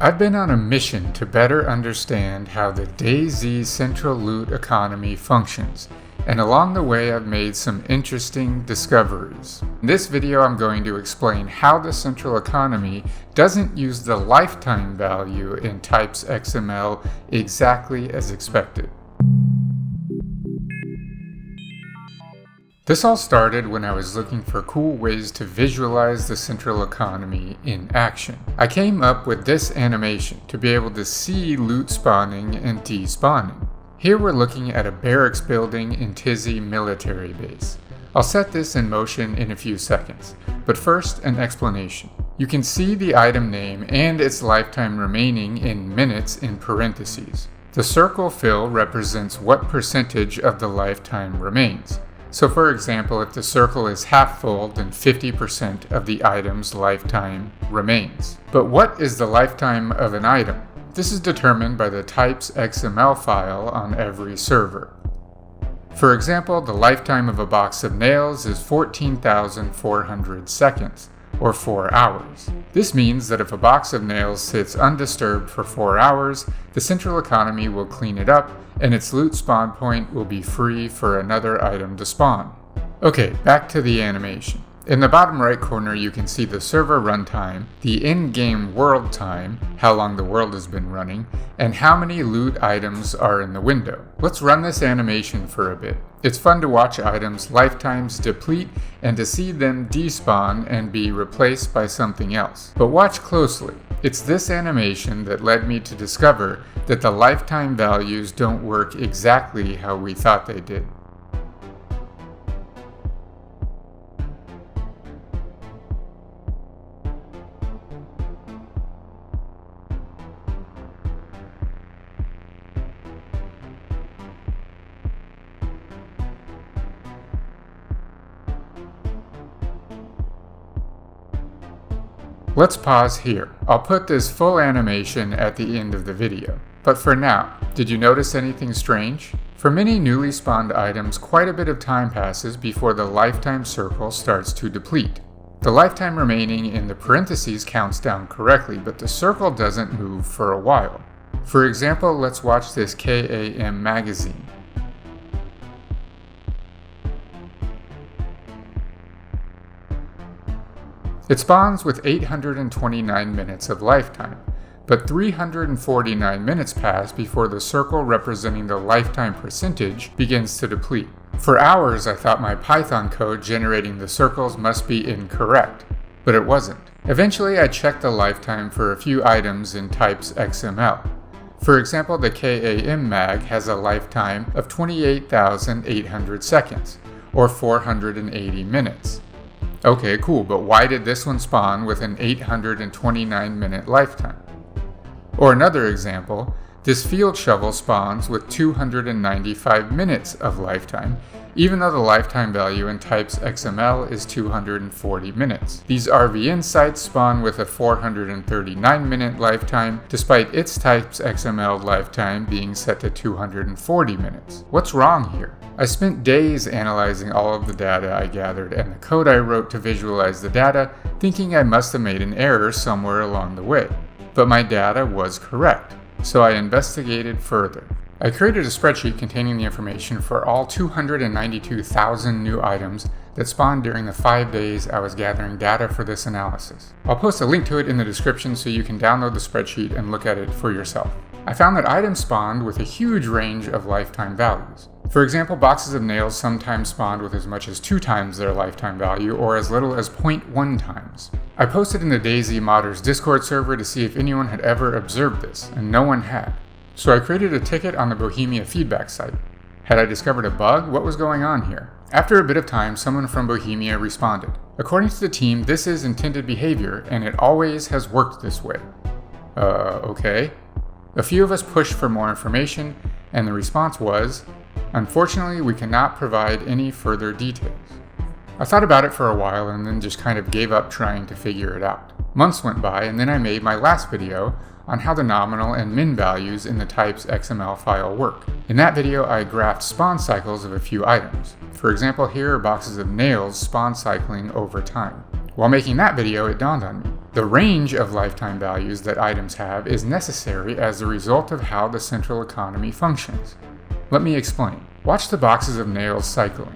I've been on a mission to better understand how the DayZ's central loot economy functions, and along the way I've made some interesting discoveries. In this video I'm going to explain how the central economy doesn't use the lifetime value in types.xml exactly as expected. This all started when I was looking for cool ways to visualize the central economy in action. I came up with this animation to be able to see loot spawning and despawning. Here we're looking at a barracks building in Tizzy military base. I'll set this in motion in a few seconds, but first an explanation. You can see the item name and its lifetime remaining in minutes in parentheses. The circle fill represents what percentage of the lifetime remains. So for example, if the circle is half full, then 50% of the item's lifetime remains. But what is the lifetime of an item? This is determined by the types.xml file on every server. For example, the lifetime of a box of nails is 14,400 seconds, or 4 hours. This means that if a box of nails sits undisturbed for 4 hours, the central economy will clean it up, and its loot spawn point will be free for another item to spawn. Okay, back to the animation. In the bottom right corner you can see the server runtime, the in-game world time, how long the world has been running, and how many loot items are in the window. Let's run this animation for a bit. It's fun to watch items' lifetimes deplete and to see them despawn and be replaced by something else. But watch closely. It's this animation that led me to discover that the lifetime values don't work exactly how we thought they did. Let's pause here. I'll put this full animation at the end of the video. But for now, did you notice anything strange? For many newly spawned items, quite a bit of time passes before the lifetime circle starts to deplete. The lifetime remaining in the parentheses counts down correctly, but the circle doesn't move for a while. For example, let's watch this KAM magazine. It spawns with 829 minutes of lifetime, but 349 minutes pass before the circle representing the lifetime percentage begins to deplete. For hours I thought my Python code generating the circles must be incorrect, but it wasn't. Eventually I checked the lifetime for a few items in types.xml. For example, the KAM mag has a lifetime of 28,800 seconds, or 480 minutes. Okay, cool, but why did this one spawn with an 829 minute lifetime? Or another example, this field shovel spawns with 295 minutes of lifetime, even though the lifetime value in types.xml is 240 minutes. These RVN sites spawn with a 439 minute lifetime, despite its types.xml lifetime being set to 240 minutes. What's wrong here? I spent days analyzing all of the data I gathered and the code I wrote to visualize the data, thinking I must have made an error somewhere along the way. But my data was correct, so I investigated further. I created a spreadsheet containing the information for all 292,000 new items that spawned during the 5 days I was gathering data for this analysis. I'll post a link to it in the description so you can download the spreadsheet and look at it for yourself. I found that items spawned with a huge range of lifetime values. For example, boxes of nails sometimes spawned with as much as 2 times their lifetime value or as little as 0.1 times. I posted in the DayZ modders Discord server to see if anyone had ever observed this, and no one had. So I created a ticket on the Bohemia feedback site. Had I discovered a bug? What was going on here? After a bit of time, someone from Bohemia responded. According to the team, this is intended behavior, and it always has worked this way. Okay. A few of us pushed for more information, and the response was, unfortunately, we cannot provide any further details. I thought about it for a while and then just kind of gave up trying to figure it out. Months went by and then I made my last video on how the nominal and min values in the types.xml file work. In that video I graphed spawn cycles of a few items. For example, here are boxes of nails spawn cycling over time. While making that video, it dawned on me. The range of lifetime values that items have is necessary as a result of how the central economy functions. Let me explain. Watch the boxes of nails cycling.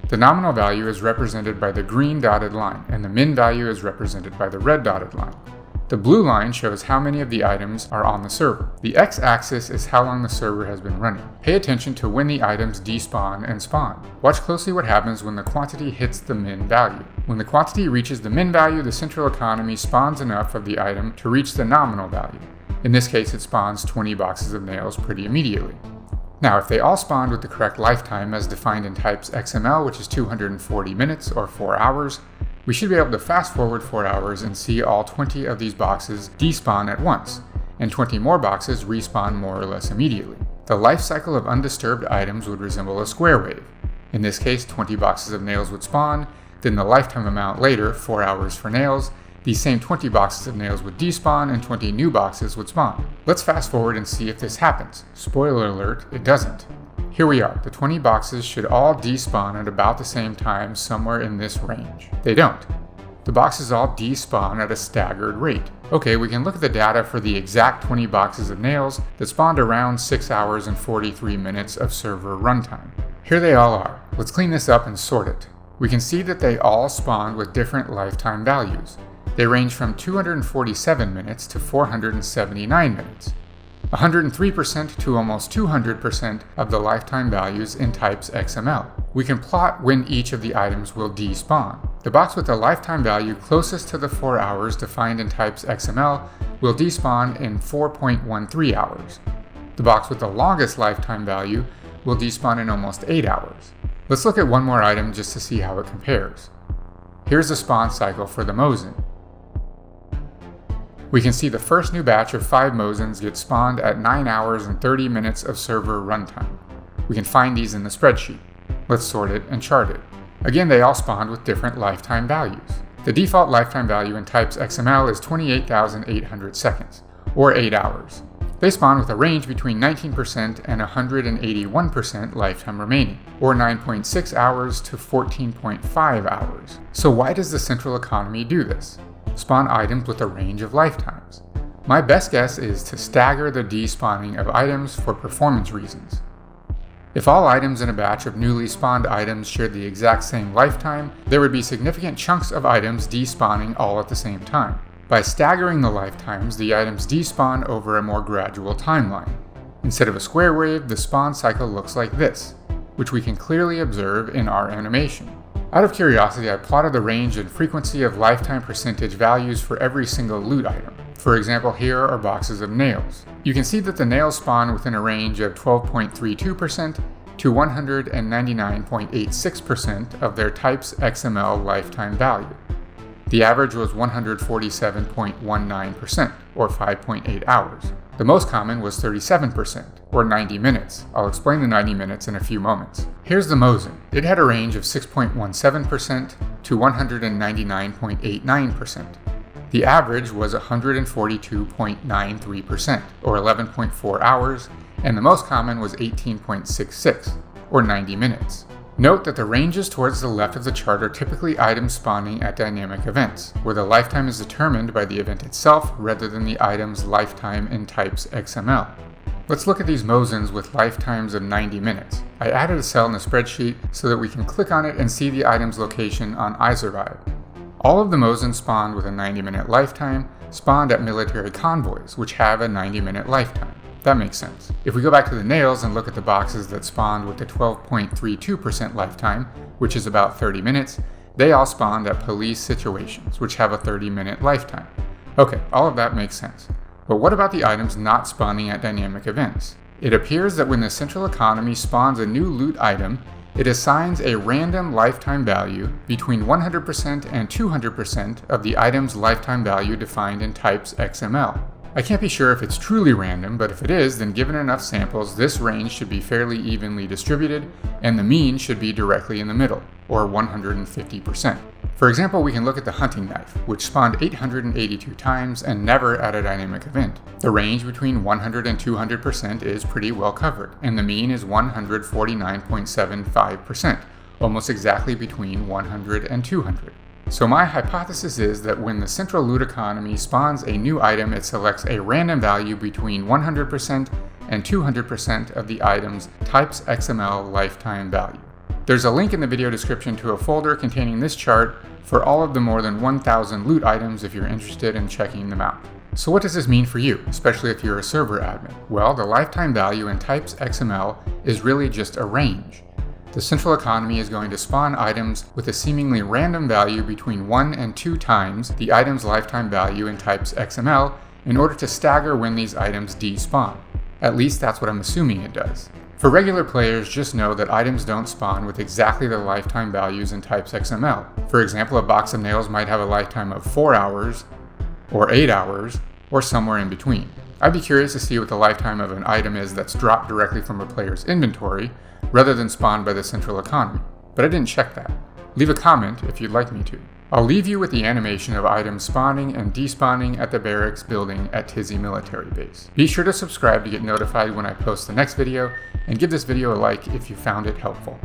The nominal value is represented by the green dotted line, and the min value is represented by the red dotted line. The blue line shows how many of the items are on the server. The x-axis is how long the server has been running. Pay attention to when the items despawn and spawn. Watch closely what happens when the quantity hits the min value. When the quantity reaches the min value, the central economy spawns enough of the item to reach the nominal value. In this case, it spawns 20 boxes of nails pretty immediately. Now, if they all spawned with the correct lifetime as defined in types.xml, which is 240 minutes or 4 hours, we should be able to fast forward 4 hours and see all 20 of these boxes despawn at once, and 20 more boxes respawn more or less immediately. The life cycle of undisturbed items would resemble a square wave. In this case, 20 boxes of nails would spawn, then the lifetime amount later, 4 hours for nails, these same 20 boxes of nails would despawn and 20 new boxes would spawn. Let's fast forward and see if this happens. Spoiler alert, it doesn't. Here we are. The 20 boxes should all despawn at about the same time somewhere in this range. They don't. The boxes all despawn at a staggered rate. Okay, we can look at the data for the exact 20 boxes of nails that spawned around 6 hours and 43 minutes of server runtime. Here they all are. Let's clean this up and sort it. We can see that they all spawned with different lifetime values. They range from 247 minutes to 479 minutes. 103% to almost 200% of the lifetime values in types.xml. We can plot when each of the items will despawn. The box with the lifetime value closest to the 4 hours defined in types.xml will despawn in 4.13 hours. The box with the longest lifetime value will despawn in almost 8 hours. Let's look at one more item just to see how it compares. Here's the spawn cycle for the Mosin. We can see the first new batch of 5 Mosins get spawned at 9 hours and 30 minutes of server runtime. We can find these in the spreadsheet. Let's sort it and chart it. Again, they all spawned with different lifetime values. The default lifetime value in types.xml is 28,800 seconds, or 8 hours. They spawn with a range between 19% and 181% lifetime remaining, or 9.6 hours to 14.5 hours. So why does the central economy do this? Spawn items with a range of lifetimes. My best guess is to stagger the despawning of items for performance reasons. If all items in a batch of newly spawned items shared the exact same lifetime, there would be significant chunks of items despawning all at the same time. By staggering the lifetimes, the items despawn over a more gradual timeline. Instead of a square wave, the spawn cycle looks like this, which we can clearly observe in our animation. Out of curiosity, I plotted the range and frequency of lifetime percentage values for every single loot item. For example, here are boxes of nails. You can see that the nails spawn within a range of 12.32% to 199.86% of their types.xml lifetime value. The average was 147.19%, or 5.8 hours. The most common was 37%, or 90 minutes. I'll explain the 90 minutes in a few moments. Here's the Mosin. It had a range of 6.17% to 199.89%. The average was 142.93%, or 11.4 hours, and the most common was 18.66, or 90 minutes. Note that the ranges towards the left of the chart are typically items spawning at dynamic events, where the lifetime is determined by the event itself rather than the item's lifetime in types.xml. Let's look at these Mosins with lifetimes of 90 minutes. I added a cell in the spreadsheet so that we can click on it and see the item's location on iSurvive. All of the Mosins spawned with a 90-minute lifetime spawned at military convoys, which have a 90-minute lifetime. That makes sense. If we go back to the nails and look at the boxes that spawned with a 12.32% lifetime, which is about 30 minutes, they all spawned at police situations, which have a 30-minute lifetime. Okay, all of that makes sense. But what about the items not spawning at dynamic events? It appears that when the central economy spawns a new loot item, it assigns a random lifetime value between 100% and 200% of the item's lifetime value defined in types.xml. I can't be sure if it's truly random, but if it is, then given enough samples, this range should be fairly evenly distributed, and the mean should be directly in the middle, or 150%. For example, we can look at the hunting knife, which spawned 882 times and never at a dynamic event. The range between 100 and 200% is pretty well covered, and the mean is 149.75%, almost exactly between 100 and 200. So my hypothesis is that when the central loot economy spawns a new item, it selects a random value between 100% and 200% of the item's types.xml lifetime value. There's a link in the video description to a folder containing this chart for all of the more than 1,000 loot items if you're interested in checking them out. So what does this mean for you, especially if you're a server admin? Well, the lifetime value in types.xml is really just a range. The central economy is going to spawn items with a seemingly random value between 1 and 2 times the item's lifetime value in types.xml in order to stagger when these items despawn. At least that's what I'm assuming it does. For regular players, just know that items don't spawn with exactly the lifetime values in types.xml. For example, a box of nails might have a lifetime of 4 hours, or 8 hours, or somewhere in between. I'd be curious to see what the lifetime of an item is that's dropped directly from a player's inventory, rather than spawned by the central economy, but I didn't check that. Leave a comment if you'd like me to. I'll leave you with the animation of items spawning and despawning at the barracks building at Tizzy Military Base. Be sure to subscribe to get notified when I post the next video, and give this video a like if you found it helpful.